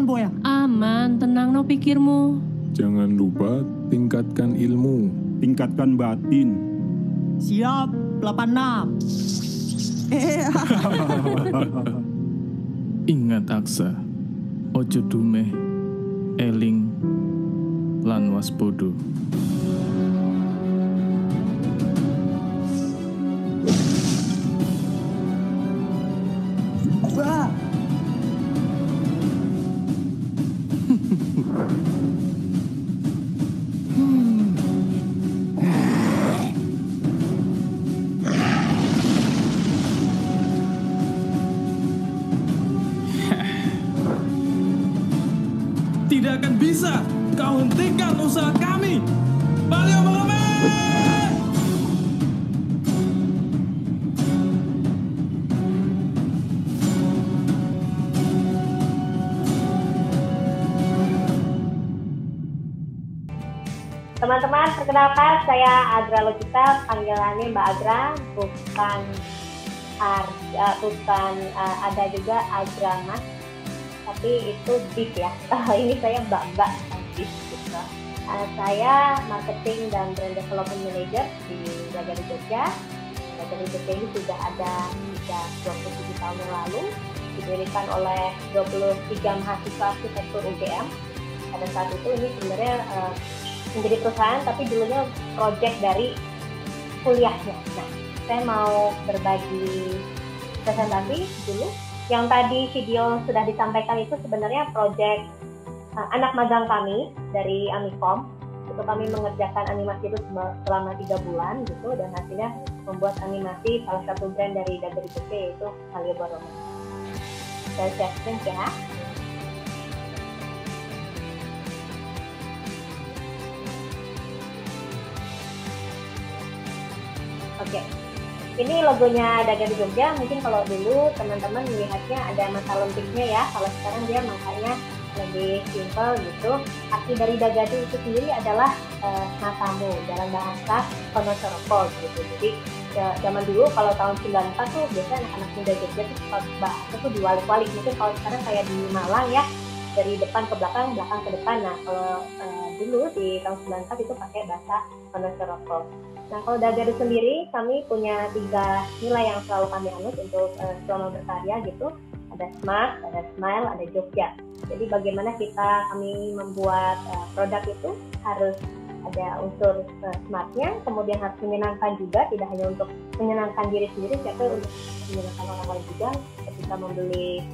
aman Boya? Aman, tenang no pikirmu. Jangan lupa tingkatkan ilmu. Tingkatkan batin. Siap, 86. Ingat Aksa, ojo dumeh, eling, lan waspodo. Wah. Tidak akan bisa kau hentikan usaha kami. Malioboro-Man! Teman-teman, perkenalkan saya Agra Logita, panggilannya Mbak Agra, bukan ada juga Agra Mas, tapi itu Big ya. Ini saya Mbak Big gitu. Saya marketing dan brand development manager di Dagadi Jogja. Dagadi Jogja ini sudah ada sejak 27 tahun yang lalu, didirikan oleh 23 mahasiswa arsitektur UGM. Pada saat itu ini sebenarnya menjadi perusahaan, tapi dulunya project dari kuliahnya. Nah, saya mau berbagi presentasi dulu. Yang tadi video sudah disampaikan itu sebenarnya project anak magang kami dari Amikom. Itu kami mengerjakan animasi itu selama 3 bulan gitu, dan hasilnya membuat animasi salah satu brand dari Dagadi Jogja, yaitu Malioboro-Man. Saya share screen ya. Oke, ini logonya Dagadi Jogja. Mungkin kalau dulu teman-teman melihatnya ada mata lentiknya ya, kalau sekarang dia makanya lebih simpel gitu. Arti dari Dagadi itu sendiri adalah matamu dalam bahasa Wonosobo gitu. Jadi zaman dulu kalau tahun 94 tuh biasanya anak-anak muda Jogja tuh bahasa tuh diwalik-walik. Mungkin kalau sekarang kayak di Malang ya, dari depan ke belakang, belakang ke depan. Nah kalau dulu di tahun 94 itu pakai bahasa Wonosobo. Nah, kalau Dagadi sendiri, kami punya 3 nilai yang selalu kami anut untuk selama berkarya gitu. Ada smart, ada smile, ada Jogja. Jadi bagaimana kami membuat produk itu harus ada unsur smartnya, kemudian harus menyenangkan juga, tidak hanya untuk menyenangkan diri sendiri, tapi untuk menyenangkan orang lain juga ketika membeli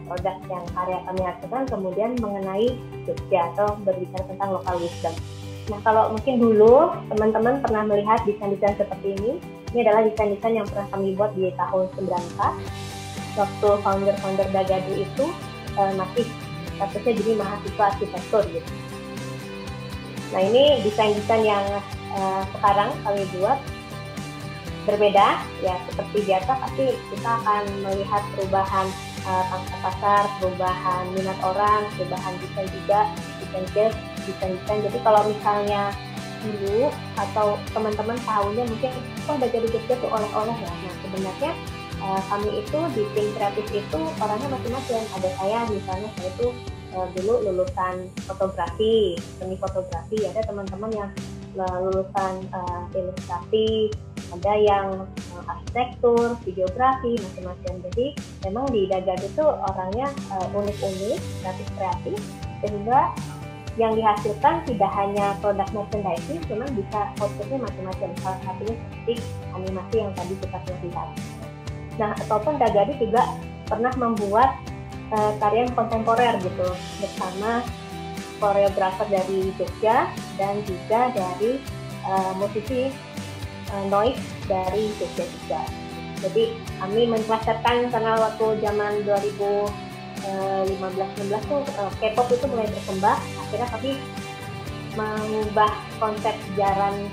produk yang karya kami hasilkan, kemudian mengenai Jogja atau berbicara tentang local wisdom. Nah, kalau mungkin dulu teman-teman pernah melihat desain-desain seperti ini adalah desain-desain yang pernah kami buat di tahun 94. Waktu founder Dagadi itu masih statusnya jadi mahasiswa arsitektur gitu. Nah, ini desain-desain yang sekarang kami buat berbeda ya, seperti biasa pasti kita akan melihat perubahan pangsa pasar, perubahan minat orang, perubahan desain juga, desain. Jadi kalau misalnya dulu atau teman-teman tahunya mungkin Dagadi Jogja itu oleh-oleh ya. Nah, sebenarnya kami itu di tim kreatif itu orangnya masing-masing. Ada saya misalnya, saya itu dulu lulusan fotografi, seni fotografi. Ada teman-teman yang lulusan ilustrasi, ada yang arsitektur, videografi, macam-macam. Jadi memang di Dagadi itu orangnya unik-unik, kreatif, sehingga yang dihasilkan tidak hanya produk merchandising, memang bisa outputnya macam-macam. Salah satunya seperti animasi yang tadi kita lihat. Nah, ataupun Dagadi juga pernah membuat tarian kontemporer gitu bersama koreografer dari Jogja dan juga dari musisi noise dari Jogja juga. Jadi kami mengklaserkan karena waktu zaman 2015-16 tuh K-pop itu mulai berkembang. Akhirnya kami mengubah konsep jaran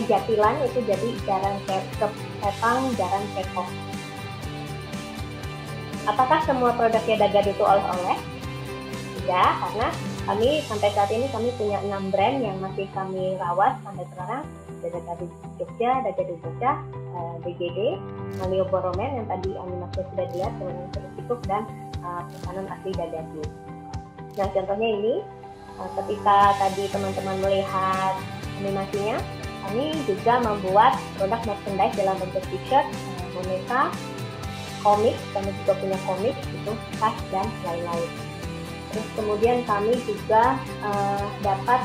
jatilan itu jadi jaran K-pop, jaran K-pop. Apakah semua produknya Dagadi itu oleh-oleh? Tidak, karena kami sampai saat ini kami punya 6 brand yang masih kami rawat sampai sekarang. Dagadi Jogja, DGD, Malioboro-Man yang tadi animasi sudah dilihat dengan tutup dan pesanan asli Dagadi. Nah, contohnya ini, ketika tadi teman-teman melihat animasinya, kami juga membuat produk merchandise dalam bentuk t-shirt, boneka, komik, kami juga punya komik, itu tas dan lain-lain. Terus kemudian kami juga dapat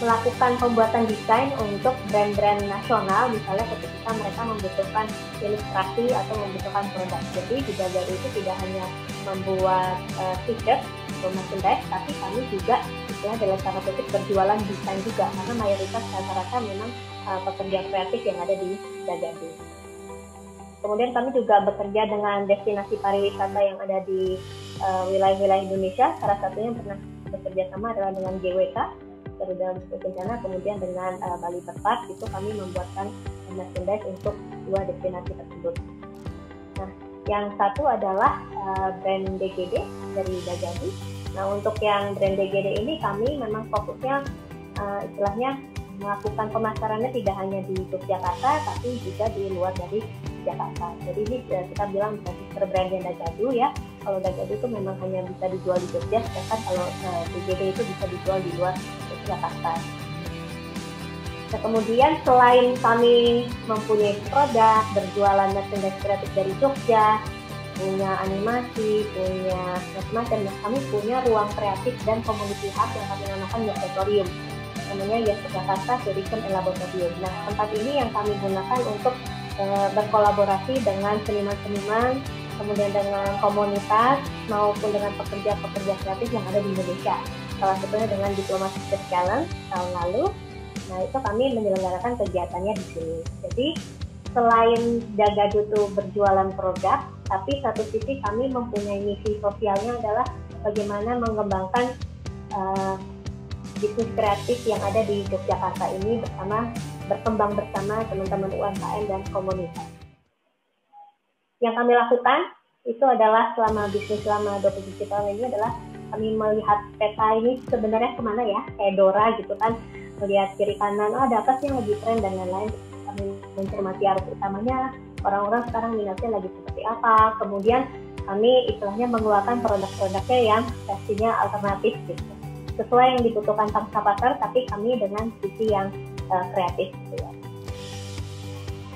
melakukan pembuatan desain untuk brand-brand nasional, misalnya ketika mereka membutuhkan ilustrasi atau membutuhkan produk. Jadi di Dagado itu tidak hanya membuat t-shirt atau merchandise, tapi kami juga istilahnya dalam tanda kutip berjualan desain juga, karena mayoritas rata-rata memang pekerja kreatif yang ada di Dagado. Kemudian kami juga bekerja dengan destinasi pariwisata yang ada di wilayah-wilayah Indonesia. Salah satunya yang pernah bekerja sama adalah dengan GWK, Garuda Wisnu Kencana, kemudian dengan Bali Bird, itu kami membuatkan merchandise untuk dua destinasi tersebut. Nah, yang satu adalah brand DGD dari Dagado. Nah, untuk yang brand DGD ini kami memang fokusnya istilahnya melakukan pemasarannya tidak hanya di Yogyakarta, tapi juga di luar dari Jakarta. Jadi ini kita bilang sister brandnya Dagado ya. Kalau Dagado itu memang hanya bisa dijual di Jogja, sedangkan kalau DGD itu bisa dijual di luar Jakarta. Nah, kemudian selain kami mempunyai produk, berjualan merchandise kreatif dari Jogja, punya animasi, punya macam-macam, kami punya ruang kreatif dan community hub yang kami namakan Laboratorium. Namanya Yogyakarta Tourism Laboratorium. Nah, tempat ini yang kami gunakan untuk berkolaborasi dengan seniman-seniman, kemudian dengan komunitas maupun dengan pekerja-pekerja kreatif yang ada di Indonesia. Salah satunya dengan Diplomasi Challenge tahun lalu. Nah, itu kami menyelenggarakan kegiatannya di sini. Jadi selain Dagado itu berjualan produk, tapi satu sisi kami mempunyai misi sosialnya adalah bagaimana mengembangkan bisnis kreatif yang ada di Yogyakarta ini berkembang bersama teman-teman UMKM dan komunitas. Yang kami lakukan itu adalah selama 27 tahun ini adalah kami melihat peta ini sebenarnya kemana ya, kayak Dora gitu kan, melihat kiri kanan, ada apa sih yang lagi tren dan lain-lain. Kami mencermati arus utamanya, orang-orang sekarang minatnya lagi seperti apa. Kemudian kami istilahnya mengeluarkan produk-produknya yang pastinya alternatif gitu, sesuai yang dibutuhkan pangsa pasar, tapi kami dengan sisi yang kreatif gitu ya.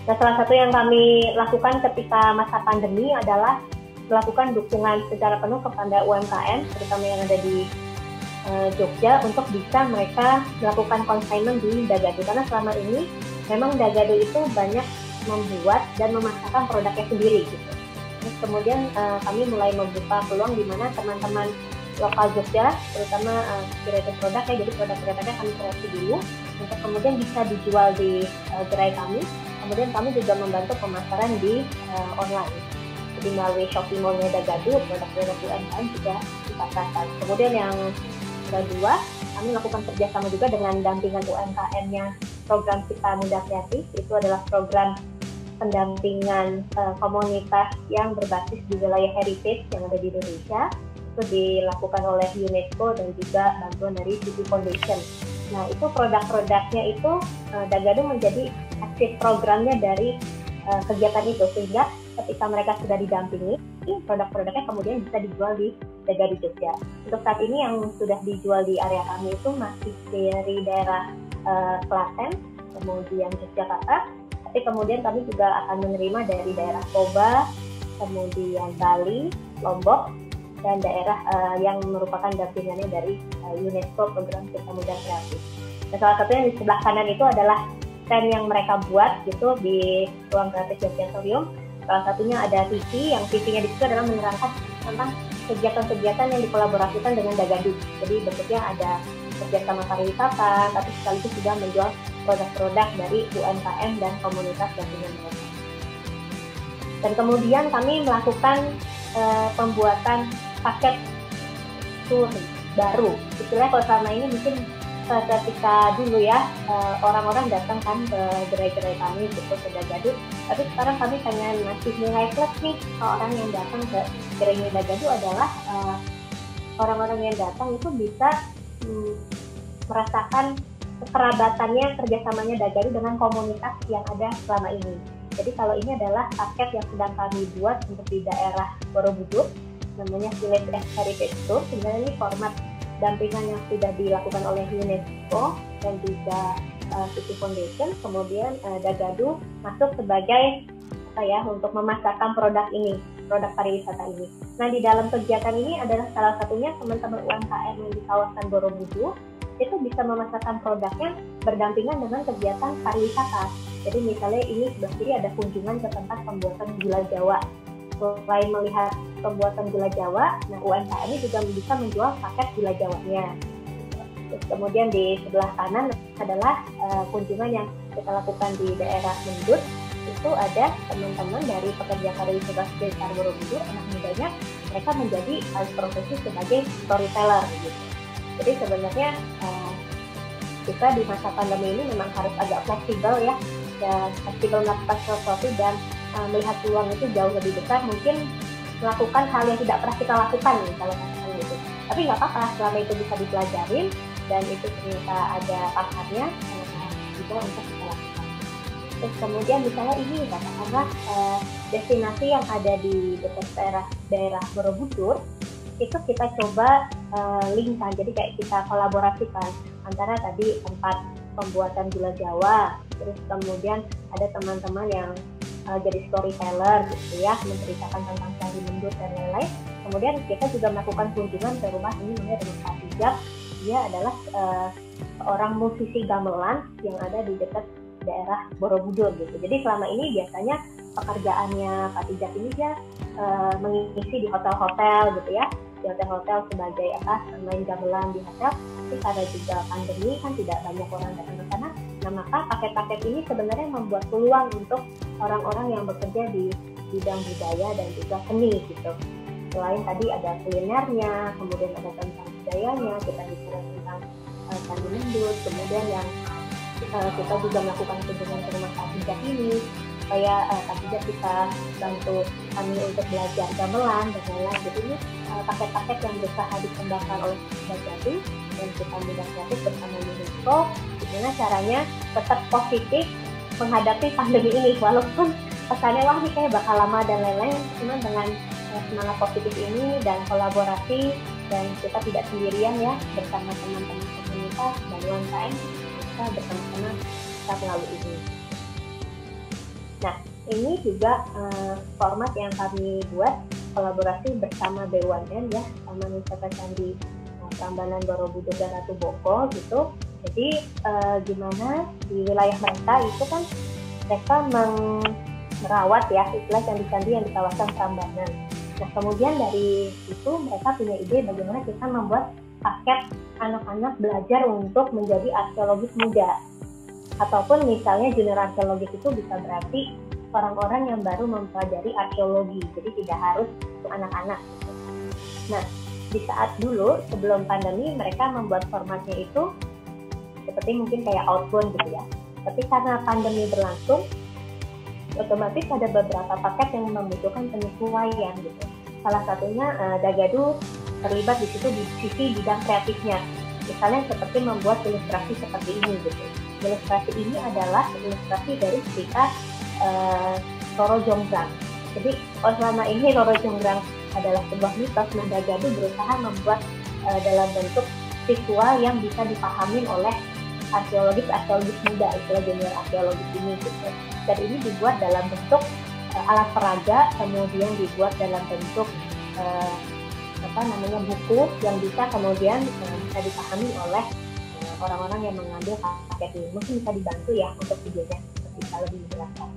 Nah, salah satu yang kami lakukan ketika masa pandemi adalah melakukan dukungan secara penuh kepada UMKM, terutama yang ada di Jogja, untuk bisa mereka melakukan consignment di Dagado. Karena selama ini memang Dagado itu banyak membuat dan memasarkan produknya sendiri gitu. Terus kemudian kami mulai membuka peluang di mana teman-teman lokal Jogja, terutama kreatif produk ya, jadi produk-produknya kami kreasi dulu untuk kemudian bisa dijual di gerai kami. Kemudian kami juga membantu pemasaran di online, jadi melalui Shopee Mall-nya Dagado, produk-produk UMKM juga dipasarkan. Kemudian yang kedua, kami melakukan kerjasama juga dengan dampingan UMKM-nya program Cipta Muda Kreatif. Itu adalah program pendampingan komunitas yang berbasis di wilayah heritage yang ada di Indonesia. Itu dilakukan oleh UNESCO dan juga bantuan dari City Foundation. Nah, itu produk-produknya itu Dagado menjadi aktif programnya dari kegiatan itu, sehingga ketika mereka sudah didampingi, produk-produknya kemudian bisa dijual di Dagado Jogja. Untuk saat ini yang sudah dijual di area kami itu masih dari daerah Klaten, kemudian Yogyakarta, tapi kemudian kami juga akan menerima dari daerah Toba, kemudian Bali, Lombok, dan daerah yang merupakan dampingannya dari UNESCO program Cipta Muda Kreatif. Nah, salah satunya di sebelah kanan itu adalah stand yang mereka buat gitu di ruang kreatif Yogyakarta. Salah satunya ada TV, yang TV-nya di situ adalah menerangkan tentang kegiatan-kegiatan yang dikolaborasikan dengan Dagado. Jadi bentuknya ada kerjasama pariwisata, tapi sekaligus juga menjual produk-produk dari UMKM dan komunitas dampingan mereka. Dan kemudian kami melakukan pembuatan paket tour baru. Istilahnya kalau selama ini mungkin ketika dulu ya orang-orang datang kan ke gerai-gerai kami gitu ke Dagado, tapi sekarang kami pengen ngasih nilai plus nih ke orang yang datang ke gerai Dagado adalah orang-orang yang datang itu bisa merasakan kekerabatannya, kerjasamanya Dagado dengan komunitas yang ada selama ini. Jadi kalau ini adalah paket yang sedang kami buat untuk di daerah Borobudur. namanya Village as Heritage Tour. Sebenarnya ini format dampingan yang sudah dilakukan oleh UNESCO dan juga City Foundation. Kemudian Dagadu masuk sebagai untuk memasarkan produk pariwisata ini. Nah, di dalam kegiatan ini adalah salah satunya teman-teman UMKM yang di kawasan Borobudur itu bisa memasarkan produknya berdampingan dengan kegiatan pariwisata. Jadi misalnya ini sebelah kiri ada kunjungan ke tempat pembuatan gula Jawa. Selain melihat pembuatan gula Jawa, nah UMKM ini juga bisa menjual paket gula Jawanya. Terus kemudian di sebelah kanan adalah kunjungan yang kita lakukan di daerah Mendut. Itu ada teman-teman dari pekerja pariwisata sekitar Borobudur, anak mudanya, mereka menjadi profesi sebagai storyteller gitu. Jadi sebenarnya kita di masa pandemi ini memang harus agak fleksibel ya, dan fleksibel melakukan sesuatu dan melihat peluang itu jauh lebih besar, mungkin melakukan hal yang tidak pernah kita lakukan nih, kalau katakan gitu. Tapi nggak apa-apa, selama itu bisa dipelajarin dan itu ternyata ada pasarnya, juga untuk kita lakukan. Terus kemudian misalnya ini katakanlah destinasi yang ada di dekat daerah Borobudur, itu kita coba linkkan, jadi kayak kita kolaborasikan antara tadi tempat pembuatan gula Jawa, terus kemudian ada teman-teman yang jadi storyteller gitu ya, menceritakan tentang Candi Mendut dan lain-lain. Kemudian kita juga melakukan kunjungan ke rumah ini namanya Rumah Katijat. Dia adalah seorang musisi gamelan yang ada di dekat daerah Borobudur gitu. Jadi selama ini biasanya pekerjaannya Katijat ini dia mengisi di hotel-hotel gitu ya, di hotel-hotel sebagai main gamelan di hotel. Tapi karena juga pandemi kan tidak banyak orang datang ke sana, nah maka paket-paket ini sebenarnya membuat peluang untuk orang-orang yang bekerja di bidang budaya dan juga seni gitu. Selain tadi ada kulinernya, kemudian ada tentang budayanya, kita bicara tentang Candi Mendut, kemudian yang kita juga melakukan kunjungan ke rumah Katijat ini supaya Katijat bisa bantu kami untuk belajar gamelan dan lain-lain. Jadi ini paket-paket yang berusaha dikembangkan oleh Dagadu dan kita Muda Kreatif bersama UNESCO, gimana caranya tetap positif menghadapi pandemi ini, walaupun pesannya wah ini kayak bakal lama dan lain-lain, cuman dengan semangat positif ini dan kolaborasi, dan kita tidak sendirian ya, bersama teman-teman komunitas dan UMKM kita bersama-sama kita melalui ini. Nah, ini juga format yang kami buat kolaborasi bersama BUMN ya, Taman Wisata Candi Prambanan Borobudur dan Ratu Boko gitu. Jadi gimana di wilayah mereka itu kan mereka merawat ya istilah candi-candi yang di kawasan Prambanan. Nah kemudian dari itu mereka punya ide bagaimana kita membuat paket anak-anak belajar untuk menjadi arkeologis muda. Ataupun misalnya junior arkeologis itu bisa berarti orang-orang yang baru mempelajari arkeologi, jadi tidak harus anak-anak. Nah di saat dulu sebelum pandemi mereka membuat formatnya itu seperti mungkin kayak outbound gitu ya. Tapi karena pandemi berlangsung, otomatis ada beberapa paket yang membutuhkan penyesuaian gitu. Salah satunya Dagadu terlibat di situ di sisi bidang kreatifnya. Misalnya seperti membuat ilustrasi seperti ini gitu. Ilustrasi ini adalah ilustrasi dari cerita Roro Jonggrang. Jadi selama ini Roro Jonggrang adalah sebuah mitos, nah Dagadu berusaha membuat dalam bentuk visual yang bisa dipahami oleh arkeologis muda, istilah junior arkeologis ini gitu. Dan ini dibuat dalam bentuk alat peraga, kemudian dibuat dalam bentuk buku yang bisa kemudian bisa dipahami oleh orang-orang yang mengambil paket ini. Mungkin bisa dibantu ya untuk videonya bisa lebih menjelaskan.